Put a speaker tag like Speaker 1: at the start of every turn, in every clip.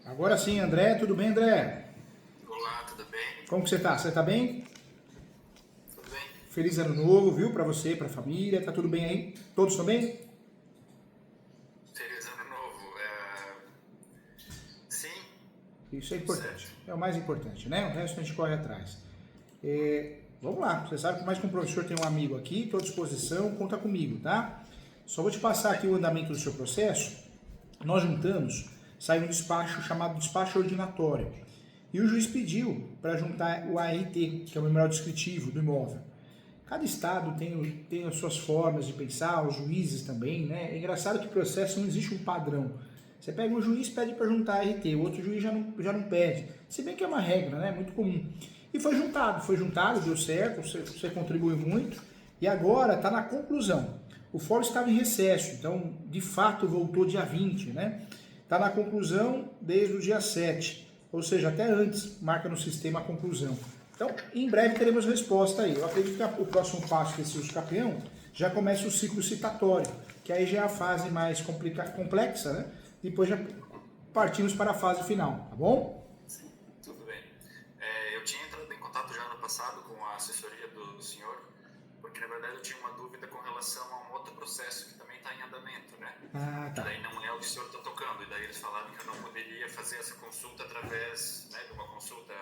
Speaker 1: Agora sim, André. Tudo bem, André?
Speaker 2: Olá, tudo bem?
Speaker 1: Como que você tá? Você tá bem?
Speaker 2: Tudo bem?
Speaker 1: Feliz ano novo, viu? Pra você, pra família. Tá tudo bem aí? Todos estão bem?
Speaker 2: Feliz ano novo. Sim,
Speaker 1: Isso é
Speaker 2: tudo certo.
Speaker 1: importante. É o mais importante, né? O resto a gente corre atrás. Vamos lá. Você sabe que mais que um professor tem um amigo aqui, estou à disposição, conta comigo, tá? Só vou te passar aqui o andamento do seu processo. Nós juntamos, saiu um despacho chamado despacho ordinatório. E o juiz pediu para juntar o ART, que é o memorial descritivo do imóvel. Cada estado tem as suas formas de pensar, os juízes também, né? É engraçado que o processo não existe um padrão. Você pega um juiz, pede para juntar RT, o outro juiz já não pede. Se bem que é uma regra, né? Muito comum. E foi juntado, deu certo, você contribuiu muito. E agora está na conclusão. O fórum estava em recesso, então de fato voltou dia 20, né? Está na conclusão desde o dia 7, ou seja, até antes marca no sistema a conclusão. Então, em breve teremos resposta aí. Eu acredito que o próximo passo desse uso campeão já começa o ciclo citatório, que aí já é a fase mais complexa, né? Depois já partimos para a fase final, tá bom?
Speaker 2: Sim, tudo bem. Eu tinha entrado em contato já no passado com a assessoria do senhor, porque na verdade eu tinha uma dúvida com relação a um outro processo que também está em andamento, né?
Speaker 1: Ah,
Speaker 2: E
Speaker 1: tá.
Speaker 2: daí não é o que o senhor está tocando. E daí eles falaram que eu não poderia fazer essa consulta através, né, de uma consulta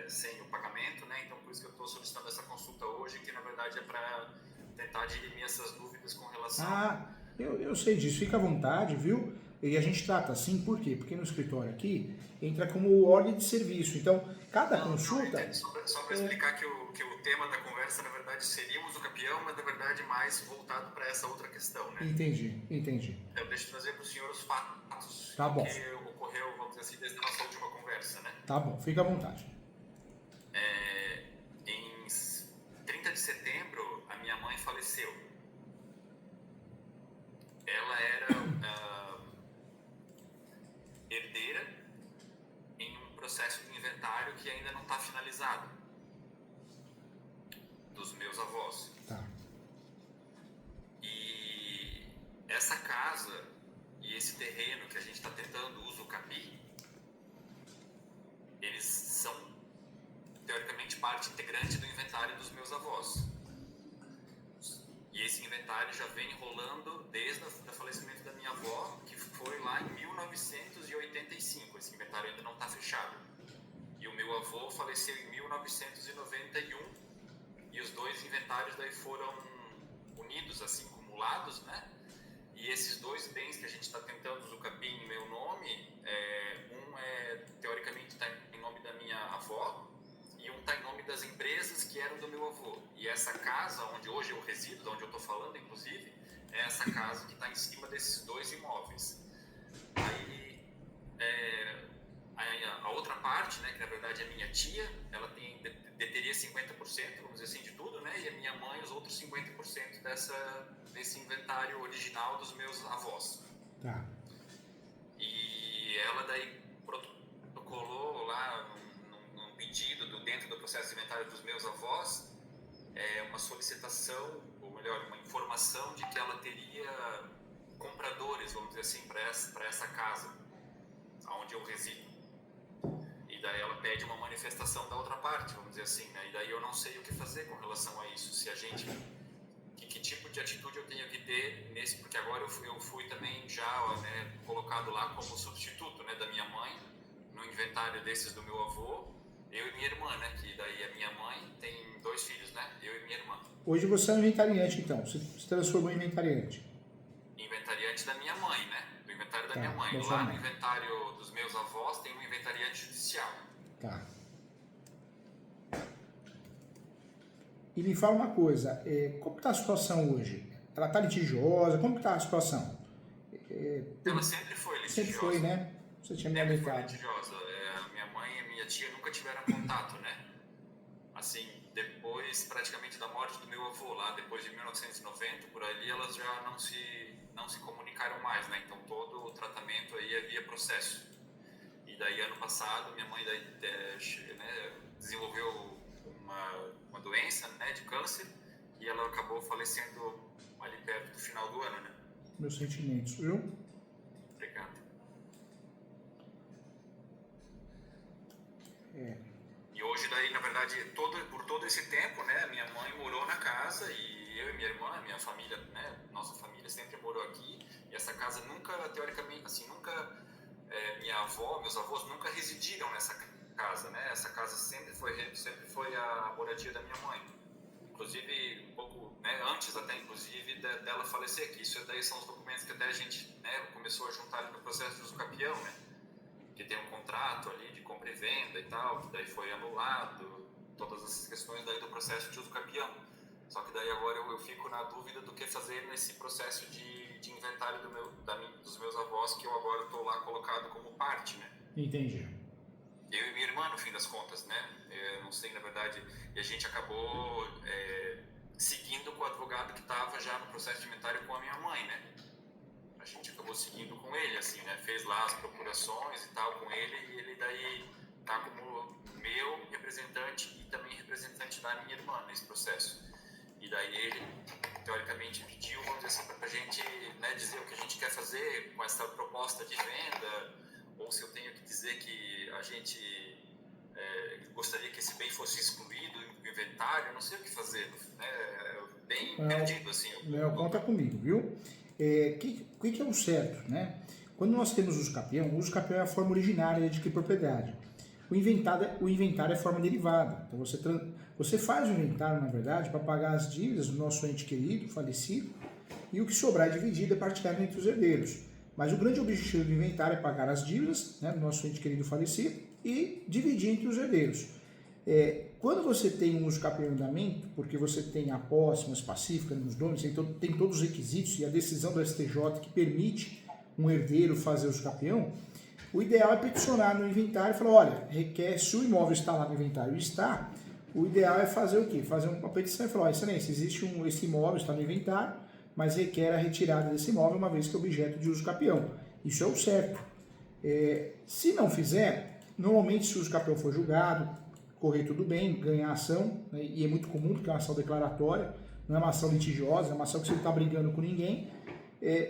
Speaker 2: sem o pagamento, né? Então por isso que eu estou solicitando essa consulta hoje, que na verdade é para tentar dirimir essas dúvidas com relação.
Speaker 1: Ah, eu sei disso, fica à vontade, viu? E a gente trata assim, por quê? Porque no escritório aqui entra como ordem de serviço. Então, cada
Speaker 2: Não, eu
Speaker 1: consulta.
Speaker 2: entendo. Só para explicar que o tema da conversa, na verdade, seria o uso capião, mas na verdade mais voltado para essa outra questão, né?
Speaker 1: Entendi.
Speaker 2: Eu deixo trazer para o senhor os fatos
Speaker 1: Tá
Speaker 2: do
Speaker 1: bom,
Speaker 2: que ocorreu, vamos dizer assim, desde a nossa última conversa, né?
Speaker 1: tá bom, fica à vontade.
Speaker 2: Em 30 de setembro, a minha mãe faleceu. Ela era herdeira em um processo de inventário que ainda não está finalizado, dos meus avós.
Speaker 1: Tá.
Speaker 2: E essa casa e esse terreno que a gente está tentando uso capi, eles são teoricamente parte integrante do inventário dos meus avós. E esse inventário já vem rolando desde o falecimento da minha avó, que foi lá em 1985. Esse inventário ainda não está fechado. E o meu avô faleceu em 1991 e os dois inventários daí foram unidos, assim, acumulados, né? E esses dois bens que a gente está tentando usucapi em meu nome, teoricamente está em nome da minha avó e um está em nome das empresas que eram do meu avô. E essa casa, onde hoje eu resido, onde eu estou falando, inclusive, é essa casa que está em cima desses dois imóveis. Aí, a outra parte, né, que na verdade é minha tia, ela deteria 50%, vamos dizer assim, de tudo, né? E a minha mãe os outros 50% desse inventário original dos meus avós.
Speaker 1: Tá.
Speaker 2: E ela daí protocolou lá num pedido dentro do processo de inventário dos meus avós, uma solicitação, ou melhor, uma informação de que ela teria compradores, vamos dizer assim, para essa casa, onde eu resido. E daí ela pede uma manifestação da outra parte, vamos dizer assim, né? E daí eu não sei o que fazer com relação a isso. Se a gente... Que tipo de atitude eu tenho que ter nesse... Porque agora eu fui também já, né, colocado lá como substituto, né, da minha mãe, no inventário desses do meu avô, eu e minha irmã, né? Que daí a minha mãe tem 2 filhos, né? Eu e minha irmã.
Speaker 1: Hoje você é um inventariante, então. Você se transformou em inventariante.
Speaker 2: Inventariante da minha mãe, né? Do inventário da
Speaker 1: Tá,
Speaker 2: minha mãe.
Speaker 1: da sua
Speaker 2: Lá no
Speaker 1: mãe.
Speaker 2: inventário dos meus avós tem um inventariante judicial.
Speaker 1: Tá. E me fala uma coisa, como está a situação hoje? Ela está litigiosa? Como está a situação?
Speaker 2: Ela sempre foi litigiosa.
Speaker 1: Sempre foi, né? Você tinha me
Speaker 2: Sempre foi
Speaker 1: alertado.
Speaker 2: litigiosa. Minha mãe e minha tia nunca tiveram contato, né? Assim, depois praticamente da morte do meu avô, lá depois de 1990, por ali, elas já não se comunicaram mais, né? Então todo o tratamento aí havia processo. E daí ano passado minha mãe daí, né, desenvolveu uma doença, né, de câncer, e ela acabou falecendo ali perto do final do ano, né?
Speaker 1: Meus sentimentos, viu?
Speaker 2: Obrigado. daí, na verdade, por todo esse tempo, né, minha mãe morou na casa e eu e minha irmã, minha família, né, nossa família sempre morou aqui. E essa casa nunca, teoricamente, assim, minha avó, meus avós nunca residiram nessa casa, né? Essa casa sempre foi a moradia da minha mãe. Inclusive, um pouco, né, antes até, inclusive, dela falecer, que isso daí são os documentos que até a gente, né, começou a juntar ali no processo de uso capião, né? Que tem um contrato ali de compra e venda e tal, que daí foi anulado, todas essas questões daí do processo de uso capião. Só que daí agora eu fico na dúvida do que fazer nesse processo de inventário dos meus avós, que eu agora estou lá colocado como parte, né?
Speaker 1: Entendi.
Speaker 2: Eu e minha irmã, no fim das contas, né? Eu não sei, na verdade, e a gente acabou seguindo com o advogado que estava já no processo de inventário com a minha mãe, né? A gente acabou seguindo com ele, assim, né? Fez lá as procurações e tal com ele, e ele daí tá como meu representante e também representante da minha irmã nesse processo. E daí ele, teoricamente, pediu, vamos dizer assim, para a gente, né, dizer o que a gente quer fazer com essa proposta de venda, ou se eu tenho que dizer que a gente gostaria que esse bem fosse excluído do inventário, não sei o que fazer, né? Bem perdido, assim.
Speaker 1: Conta comigo, viu? O que é o certo, né? Quando nós temos o uso capião é a forma originária de adquirir propriedade. O inventário é a forma derivada. Então você faz o inventário, na verdade, para pagar as dívidas do nosso ente querido, falecido, e o que sobrar é dividido, é partilhado entre os herdeiros. Mas o grande objetivo do inventário é pagar as dívidas, né, do nosso ente querido falecido e dividir entre os herdeiros. Quando você tem um uso capião em andamento, porque você tem a posse mais pacífica nos donos, tem todos os requisitos e a decisão do STJ que permite um herdeiro fazer uso capião, o ideal é peticionar no inventário e falar, olha, se o imóvel está lá no inventário e está, o ideal é fazer o quê? Fazer uma petição e falar, olha, excelência, esse imóvel está no inventário, mas requer a retirada desse imóvel uma vez que é objeto de uso capião. Isso é o certo. Se não fizer, normalmente se o uso capião for julgado, correr tudo bem, ganhar ação, né, e é muito comum porque é uma ação declaratória, não é uma ação litigiosa, é uma ação que você não está brigando com ninguém.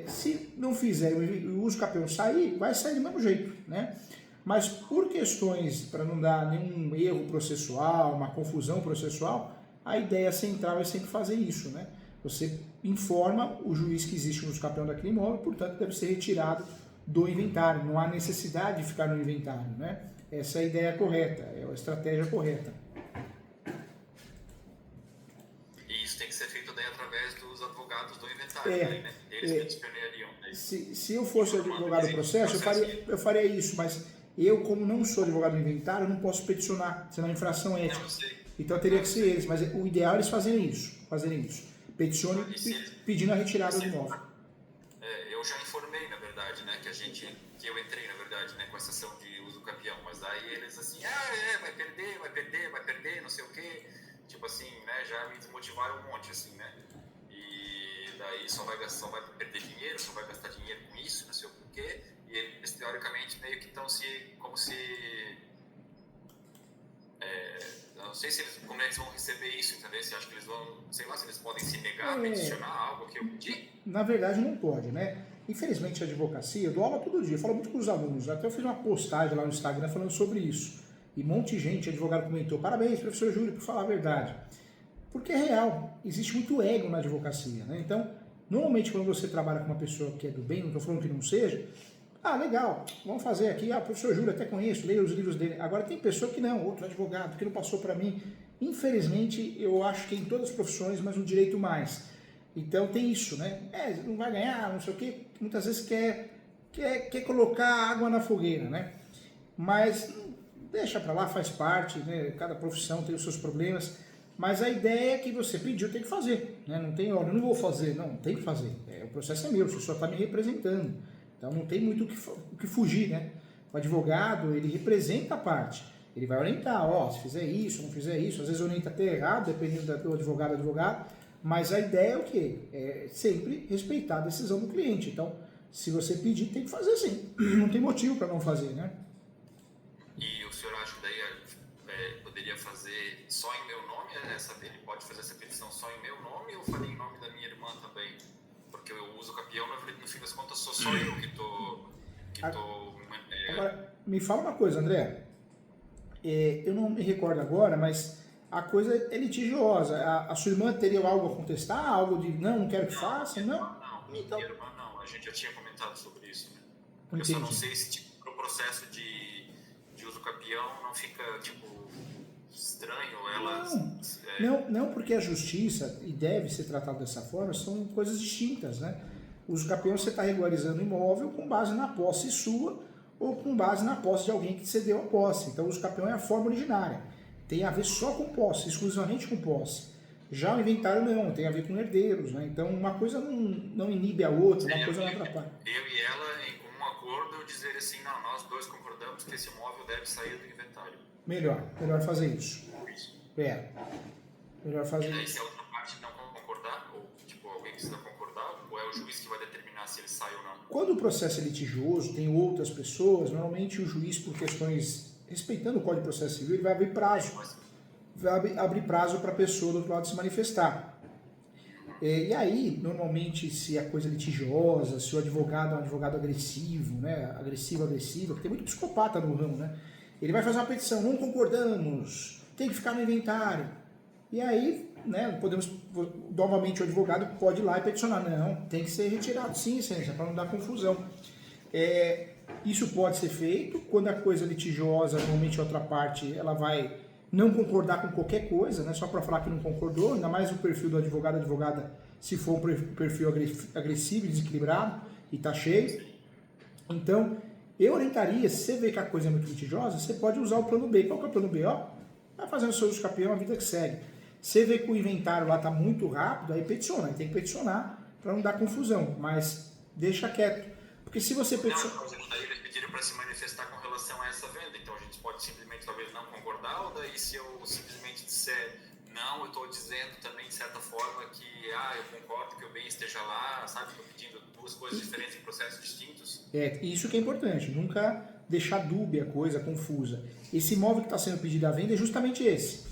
Speaker 1: Se não fizer o uso capião sair, vai sair do mesmo jeito, né? Mas por questões, para não dar nenhum erro processual, uma confusão processual, a ideia central é sempre fazer isso, né? Você informa o juiz que existe um uso capião daquele imóvel, portanto deve ser retirado do inventário, não há necessidade de ficar no inventário, né? Essa é a ideia correta, é a estratégia correta.
Speaker 2: E isso tem que ser feito daí através dos advogados do inventário, né? Eles que disciplinariam.
Speaker 1: Se eu fosse advogado do processo, eu faria isso, mas eu, como não sou advogado do inventário, não posso peticionar, senão é infração ética. Então teria que ser eles, mas o ideal é eles fazerem isso. Peticione pedindo a retirada do imóvel.
Speaker 2: Eu já informei, na verdade, né, que eu entrei, na verdade, né, com essa ação de uso capião, mas aí eles assim, vai perder, não sei o quê, tipo assim, né, já me desmotivaram um monte, assim, né, e daí só vai perder dinheiro, só vai gastar dinheiro com isso, não sei o quê, e eles, teoricamente, meio que estão como se... não sei como eles vão receber isso, entendeu? Se acho que eles vão, sei lá, se eles podem se negar a peticionar algo que eu pedi.
Speaker 1: Na verdade não pode, né? Infelizmente a advocacia, eu dou aula todo dia, eu falo muito com os alunos, até eu fiz uma postagem lá no Instagram falando sobre isso. E um monte de gente, advogado comentou, parabéns, professor Júlio, por falar a verdade. Porque é real, existe muito ego na advocacia, né? Então, normalmente quando você trabalha com uma pessoa que é do bem, não estou falando que não seja, legal, vamos fazer aqui, professor Júlio, até conheço, leio os livros dele. Agora tem pessoa que não, outro advogado, que não passou para mim. Infelizmente, eu acho que em todas as profissões, mas no direito mais. Então tem isso, né? Não vai ganhar, não sei o quê, muitas vezes quer colocar água na fogueira, né? Mas deixa para lá, faz parte, né? Cada profissão tem os seus problemas, mas a ideia é que você pediu, tem que fazer, né? Não tem, olha, eu não vou fazer, não, tem que fazer. O processo é meu, você só está me representando. Então não tem muito o que fugir, né? O advogado, ele representa a parte. Ele vai orientar, se fizer isso, não fizer isso, às vezes orienta até errado, dependendo do advogado, mas a ideia é o quê? É sempre respeitar a decisão do cliente. Então, se você pedir, tem que fazer sim. Não tem motivo para não fazer, né?
Speaker 2: E o senhor acha que daí poderia fazer só em meu nome? Ele pode fazer essa petição só em meu nome ou faria em nome da minha irmã também? Porque eu uso capião, no fim das contas, sou só eu que tô
Speaker 1: Agora, me fala uma coisa, André. eu não me recordo agora, mas a coisa é litigiosa. A sua irmã teria algo a contestar? Algo de, não quero que faça? Não? Então,
Speaker 2: Minha irmã não, a gente já tinha comentado sobre isso, né? Eu só não
Speaker 1: entendi.
Speaker 2: sei se tipo, pro processo de uso capião não fica, tipo, estranho,
Speaker 1: Não, porque a justiça, e deve ser tratado dessa forma, são coisas distintas, né? O uso capião você está regularizando o imóvel com base na posse sua ou com base na posse de alguém que te cedeu a posse. Então o uso capião é a forma originária. Tem a ver só com posse, exclusivamente com posse. Já o inventário não, tem a ver com herdeiros, né? Então uma coisa não inibe a outra, uma coisa não atrapalha.
Speaker 2: Eu e ela, em comum acordo, dizer assim, não, nós dois concordamos que esse imóvel deve sair do inventário.
Speaker 1: Melhor fazer isso. Melhor fazer
Speaker 2: E daí,
Speaker 1: isso.
Speaker 2: se a outra parte não concordar, ou tipo, alguém precisa concordar, ou é o juiz que vai determinar se ele sai ou não?
Speaker 1: Quando o processo é litigioso, tem outras pessoas, normalmente o juiz, por questões, respeitando o Código de Processo Civil, ele vai abrir prazo. Vai abrir prazo para a pessoa do outro lado se manifestar. E aí, normalmente, se a coisa é litigiosa, se o advogado é um advogado agressivo, né, agressivo, porque tem muito psicopata no ramo, né, ele vai fazer uma petição, não concordamos, tem que ficar no inventário. E aí, né, novamente o advogado pode ir lá e peticionar, não, tem que ser retirado, sim, excelência, para não dar confusão. Isso pode ser feito, quando a coisa é litigiosa, normalmente a outra parte, ela vai não concordar com qualquer coisa, né, só para falar que não concordou, ainda mais o perfil do advogado, advogada, se for um perfil agressivo e desequilibrado, e está cheio. Então, eu orientaria, se você vê que a coisa é muito litigiosa, você pode usar o plano B. Qual que é o plano B? Vai fazendo o seu uso capião, a vida que segue. Você vê que o inventário lá está muito rápido, aí peticiona, aí tem que peticionar para não dar confusão, mas deixa quieto. Porque se você peticionar...
Speaker 2: Não, daí eles pediram para se manifestar com relação a essa venda, então a gente pode simplesmente talvez não concordar, ou daí se eu simplesmente disser não, eu estou dizendo também de certa forma que eu concordo que o bem esteja lá, sabe? Estou pedindo duas coisas diferentes em processos distintos.
Speaker 1: Isso que é importante, nunca deixar dúbia a coisa, confusa. Esse imóvel que está sendo pedido à venda é justamente esse.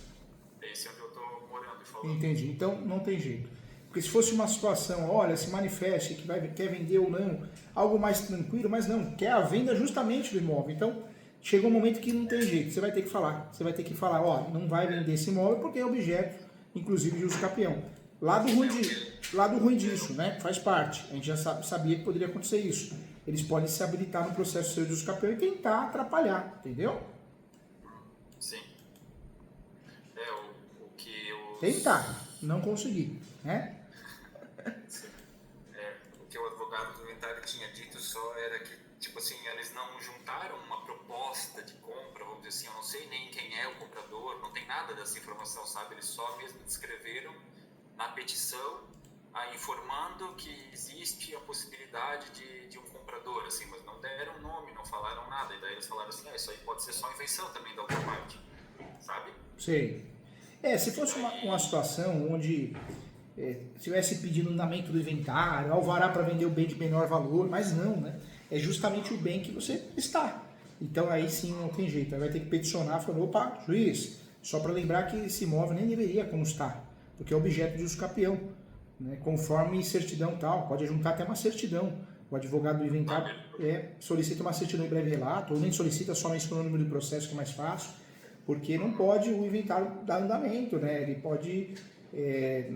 Speaker 2: Esse é onde eu estou morando e falando.
Speaker 1: Entendi, então não tem jeito. Porque se fosse uma situação, olha, se manifeste que quer vender ou não, algo mais tranquilo, mas não, quer a venda justamente do imóvel. Então, chegou um momento que não tem jeito, você vai ter que falar, não vai vender esse imóvel porque é objeto, inclusive, de uso capião. Lado ruim disso, né? Faz parte. A gente já sabia que poderia acontecer isso. Eles podem se habilitar no processo seu de uso capião e tentar atrapalhar, entendeu?
Speaker 2: Sim. O que eu...
Speaker 1: Tentar, não conseguir, né?
Speaker 2: O que o advogado do inventário tinha dito só era que, tipo assim, eles não juntaram uma proposta de compra, vamos dizer assim, eu não sei nem quem é o comprador, não tem nada dessa informação, sabe? Eles só mesmo descreveram na petição, informando que existe a possibilidade de um comprador, assim, mas não deram nome, não falaram nada, e daí eles falaram assim, isso aí pode ser só invenção também da outra parte, sabe?
Speaker 1: Sei. Se fosse uma situação onde estivesse pedindo andamento do inventário, alvará para vender o bem de menor valor, mas não, né? É justamente o bem que você está. Então aí sim não tem jeito, aí vai ter que peticionar, falando, opa, juiz, só para lembrar que esse imóvel nem deveria constar, porque é objeto de uso capião, né? Conforme certidão tal, pode juntar até uma certidão. O advogado do inventário solicita uma certidão em breve relato, ou nem solicita, só menciona o número do processo, que é mais fácil, porque não pode o inventário dar andamento, né? Ele pode,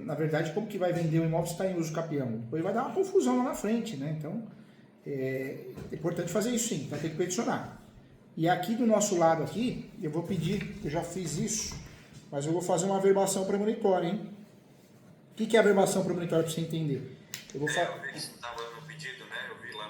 Speaker 1: na verdade, como que vai vender o imóvel se está em uso capião? Depois vai dar uma confusão lá na frente, né? Então, é importante fazer isso sim, vai ter que peticionar. E aqui do nosso lado aqui, eu vou pedir, eu já fiz isso, mas eu vou fazer uma averbação premonitória, hein? O que é averbação premonitória para você entender?
Speaker 2: Eu vi que estava no pedido, né? Eu vi lá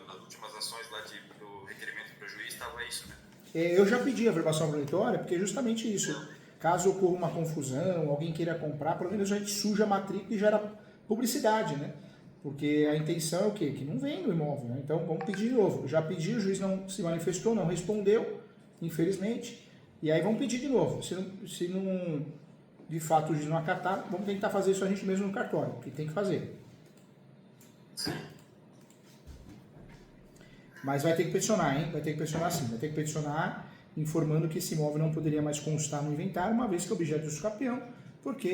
Speaker 2: nas últimas ações lá do requerimento para o juiz, estava isso, né?
Speaker 1: Eu já pedi a averbação premonitória porque é justamente isso. Caso ocorra uma confusão, alguém queira comprar, pelo menos a gente suja a matrícula e gera publicidade, né? Porque a intenção é o quê? Que não venda o imóvel, né? Então vamos pedir de novo. Eu já pedi, o juiz não se manifestou, não respondeu, infelizmente. E aí vamos pedir de novo. Se não de fato o juiz não acatar, vamos tentar fazer isso a gente mesmo no cartório, que tem que fazer. Mas vai ter que peticionar, hein? Vai ter que peticionar sim. Vai ter que peticionar informando que esse imóvel não poderia mais constar no inventário, uma vez que é objeto de uso capião, porque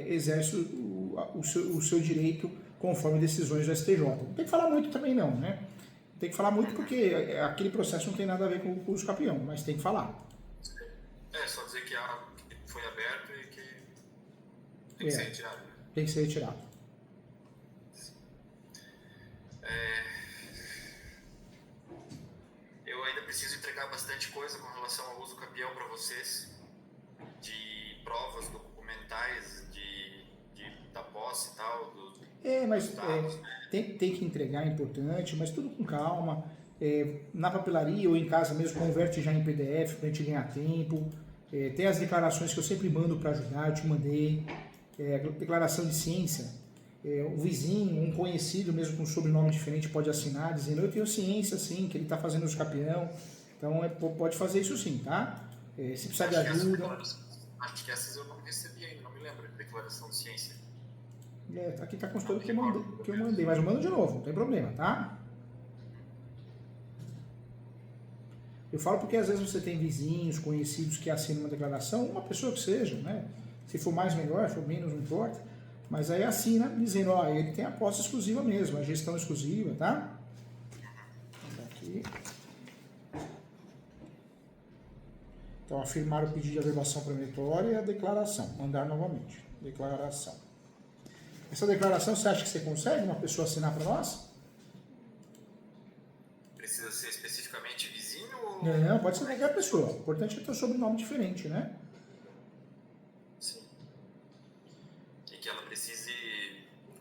Speaker 1: exerce o seu direito conforme decisões do STJ. Não tem que falar muito também não, né? Tem que falar muito porque aquele processo não tem nada a ver com o uso capião, mas tem que falar.
Speaker 2: Só dizer que foi aberto e que tem que ser retirado. Né?
Speaker 1: Tem que ser retirado.
Speaker 2: Eu ainda preciso entregar bastante coisa com relação ao uso capião para vocês, de provas documentais da posse e tal.
Speaker 1: Mas tem que entregar, é importante, mas tudo com calma. Na papelaria ou em casa mesmo, converte já em PDF para a gente ganhar tempo. Tem as declarações que eu sempre mando para ajudar, eu te mandei. Declaração de ciência. O vizinho, um conhecido mesmo com um sobrenome diferente pode assinar, dizendo eu tenho ciência sim, que ele está fazendo uso capião. Então pode fazer isso sim, tá? Se precisar de ajuda.
Speaker 2: Acho que essas eu não recebi ainda, não me lembro de declaração de ciência.
Speaker 1: Aqui está constando que eu mandei, mas eu mando de novo, não tem problema, tá? Eu falo porque às vezes você tem vizinhos, conhecidos que assinam uma declaração, uma pessoa que seja, né? Se for mais, melhor, se for menos, não importa. Mas aí assina dizendo, ele tem a posse exclusiva mesmo, a gestão exclusiva, tá? Aqui. Então, afirmar o pedido de averbação preventória e a declaração. Mandar novamente. Declaração. Essa declaração, você acha que você consegue uma pessoa assinar para nós?
Speaker 2: Precisa ser especificamente vizinho ou...
Speaker 1: Não, pode ser qualquer pessoa. O importante é ter um sobrenome diferente, né?
Speaker 2: Sim. E que ela precise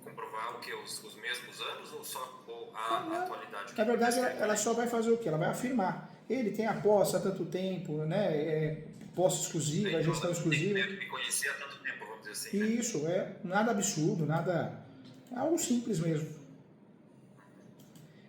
Speaker 2: comprovar o que? Os mesmos anos ou só a atualidade?
Speaker 1: Na verdade, ela só vai fazer o quê? Ela vai afirmar. Ele tem a posse há tanto tempo, né? Posse exclusiva, gestão exclusiva.
Speaker 2: Tem que me conhecer há tanto tempo, vamos dizer assim.
Speaker 1: Isso, nada absurdo, nada... É algo simples mesmo.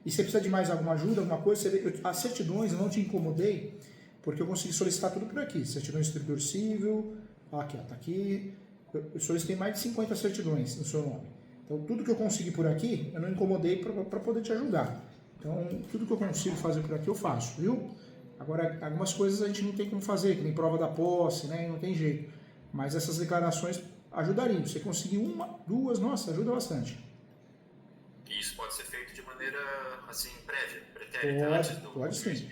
Speaker 1: E você precisa de mais alguma ajuda, alguma coisa? As certidões eu não te incomodei, porque eu consegui solicitar tudo por aqui. Certidão de distribuidor civil, aqui, tá aqui. Eu solicitei mais de 50 certidões no seu nome. Então, tudo que eu consegui por aqui, eu não incomodei para poder te ajudar. Então, tudo que eu consigo fazer por aqui, eu faço, viu? Agora, algumas coisas a gente não tem como fazer, que nem prova da posse, né? Não tem jeito. Mas essas declarações ajudariam. Você conseguir uma, duas, nossa, ajuda bastante.
Speaker 2: E isso pode ser feito de maneira, assim, prévia, pretérita?
Speaker 1: Pode sim.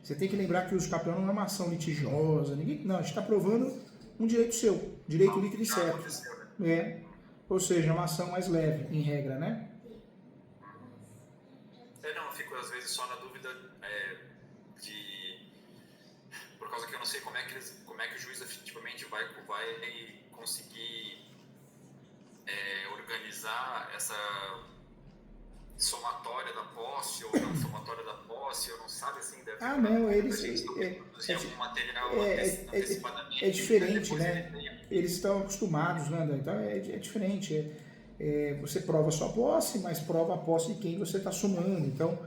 Speaker 1: Você tem que lembrar que o uso capião não é uma ação litigiosa. Não, a gente está provando um direito seu, direito líquido e certo.
Speaker 2: Aconteceu, né?
Speaker 1: Ou seja, é uma ação mais leve, em regra, né?
Speaker 2: Não, eu fico às vezes só na dúvida por causa que eu não sei como é que o juiz efetivamente vai conseguir organizar essa somatória da posse ou não somatória da posse, eu não sabe assim, deve
Speaker 1: não, eles
Speaker 2: algum material antecipadamente.
Speaker 1: É diferente, né? Eles estão acostumados, né? Então é diferente. Você prova a sua posse, mas prova a posse de quem você está somando. Então,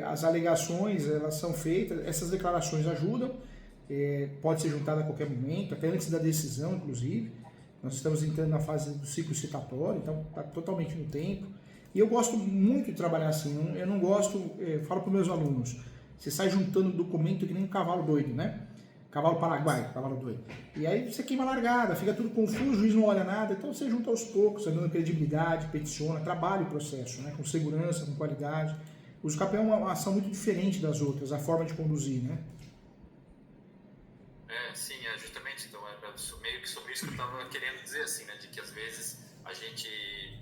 Speaker 1: as alegações, elas são feitas, essas declarações ajudam, pode ser juntada a qualquer momento, até antes da decisão, inclusive. Nós estamos entrando na fase do ciclo citatório, então está totalmente no tempo. E eu gosto muito de trabalhar assim, eu não gosto, falo para os meus alunos, você sai juntando documento que nem um cavalo doido, né? Cavalo paraguai, cavalo doido. E aí você queima a largada, fica tudo confuso, o juiz não olha nada, então você junta aos poucos, dando credibilidade, peticiona, trabalha o processo, né? Com segurança, com qualidade. O uso capião é uma ação muito diferente das outras, a forma de conduzir, né?
Speaker 2: Sim, justamente, então meio que sobre isso que eu estava querendo dizer, assim, né? De que às vezes a gente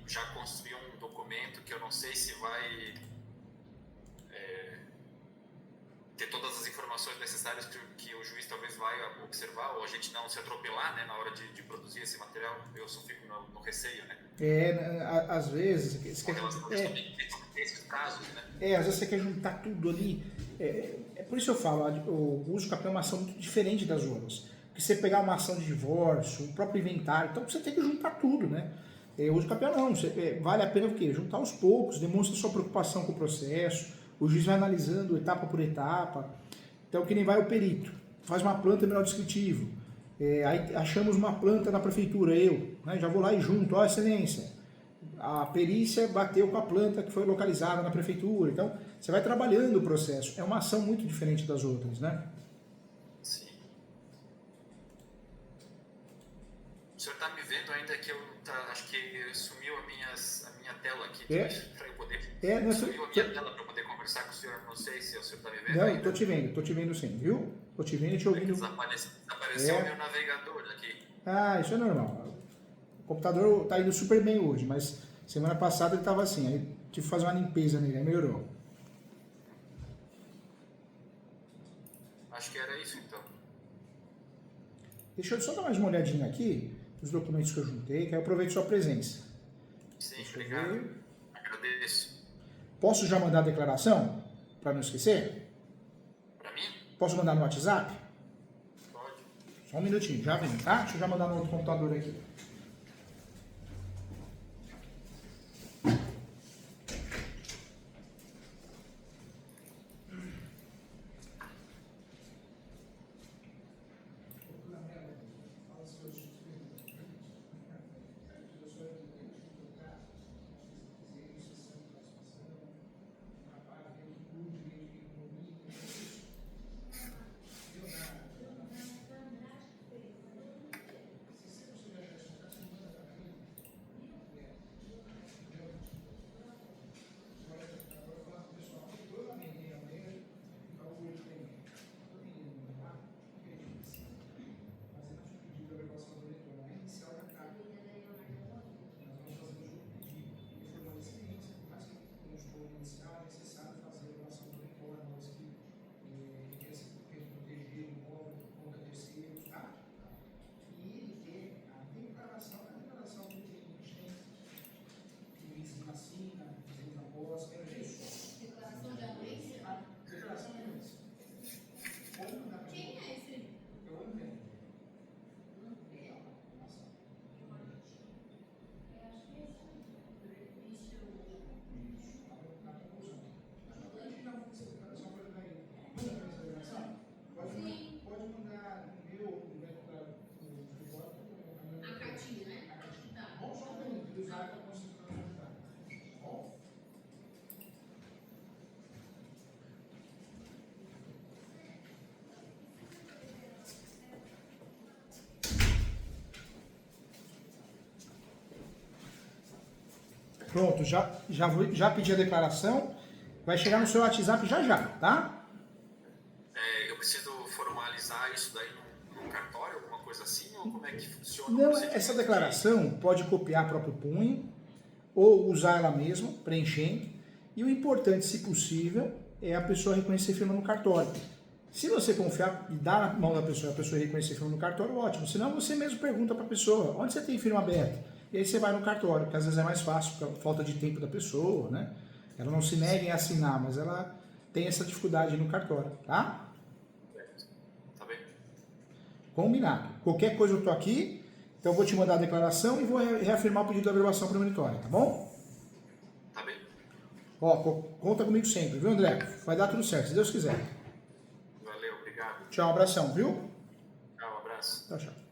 Speaker 2: já construiu um documento que eu não sei se vai ter todas as informações necessárias que o juiz talvez vai observar, ou a gente não se atropelar, né, na hora de produzir esse material. Eu só fico no receio, né?
Speaker 1: Às vezes...
Speaker 2: Esses casos, né?
Speaker 1: Às vezes você quer juntar tudo ali. Por isso eu falo, o uso capião é uma ação muito diferente das outras. Porque você pegar uma ação de divórcio, o próprio inventário, então você tem que juntar tudo, né? O uso capião não, vale a pena o quê? Juntar aos poucos, demonstra sua preocupação com o processo, o juiz vai analisando etapa por etapa. Então, que nem vai o perito, faz uma planta mineral descritivo, aí achamos uma planta na prefeitura, né, já vou lá e junto, excelência, a perícia bateu com a planta que foi localizada na prefeitura. Então, você vai trabalhando o processo. É uma ação muito diferente das outras, né?
Speaker 2: Sim. O senhor está me vendo ainda que acho que sumiu a minha tela aqui para eu poder... Sumiu a minha tela para eu poder conversar com o senhor. senhor, não sei se o senhor está me vendo
Speaker 1: Não,
Speaker 2: ainda.
Speaker 1: tô te vendo sim, viu? Tô te vendo e te
Speaker 2: É que
Speaker 1: ouvindo.
Speaker 2: desapareceu o meu navegador aqui.
Speaker 1: Ah, isso é normal. O computador tá indo super bem hoje, mas semana passada ele tava assim, aí tive que fazer uma limpeza nele, aí melhorou.
Speaker 2: Acho que era isso então.
Speaker 1: Deixa eu só dar mais uma olhadinha aqui, nos documentos que eu juntei, que aí eu aproveito sua presença.
Speaker 2: Sim,
Speaker 1: Deixa eu
Speaker 2: obrigado.
Speaker 1: ver.
Speaker 2: Agradeço.
Speaker 1: Posso já mandar a declaração? Para não esquecer?
Speaker 2: Para mim?
Speaker 1: Posso mandar no WhatsApp?
Speaker 2: Pode.
Speaker 1: Só um minutinho, já vem, tá? Deixa eu já mandar no outro computador aqui. Pronto, já pedi a declaração. Vai chegar no seu WhatsApp já, tá?
Speaker 2: Eu preciso formalizar isso daí num cartório, alguma coisa assim? Ou como é que funciona o
Speaker 1: Não,
Speaker 2: procedimento?
Speaker 1: essa declaração pode copiar próprio punho ou usar ela mesma, preenchendo. E o importante, se possível, é a pessoa reconhecer firma no cartório. Se você confiar e dar na mão da pessoa, a pessoa reconhecer firma no cartório, ótimo. Senão você mesmo pergunta para a pessoa, onde você tem firma aberta? E aí você vai no cartório, que às vezes é mais fácil, por falta de tempo da pessoa, né? Ela não se nega em assinar, mas ela tem essa dificuldade no cartório, tá?
Speaker 2: Tá bem.
Speaker 1: Combinado. Qualquer coisa eu tô aqui, então eu vou te mandar a declaração e vou reafirmar o pedido de averbação premonitória, tá bom?
Speaker 2: Tá bem.
Speaker 1: Ó, conta comigo sempre, viu, André? Vai dar tudo certo, se Deus quiser.
Speaker 2: Valeu, obrigado.
Speaker 1: Tchau, abração, viu?
Speaker 2: Tchau, um abraço.
Speaker 1: Tchau, tchau.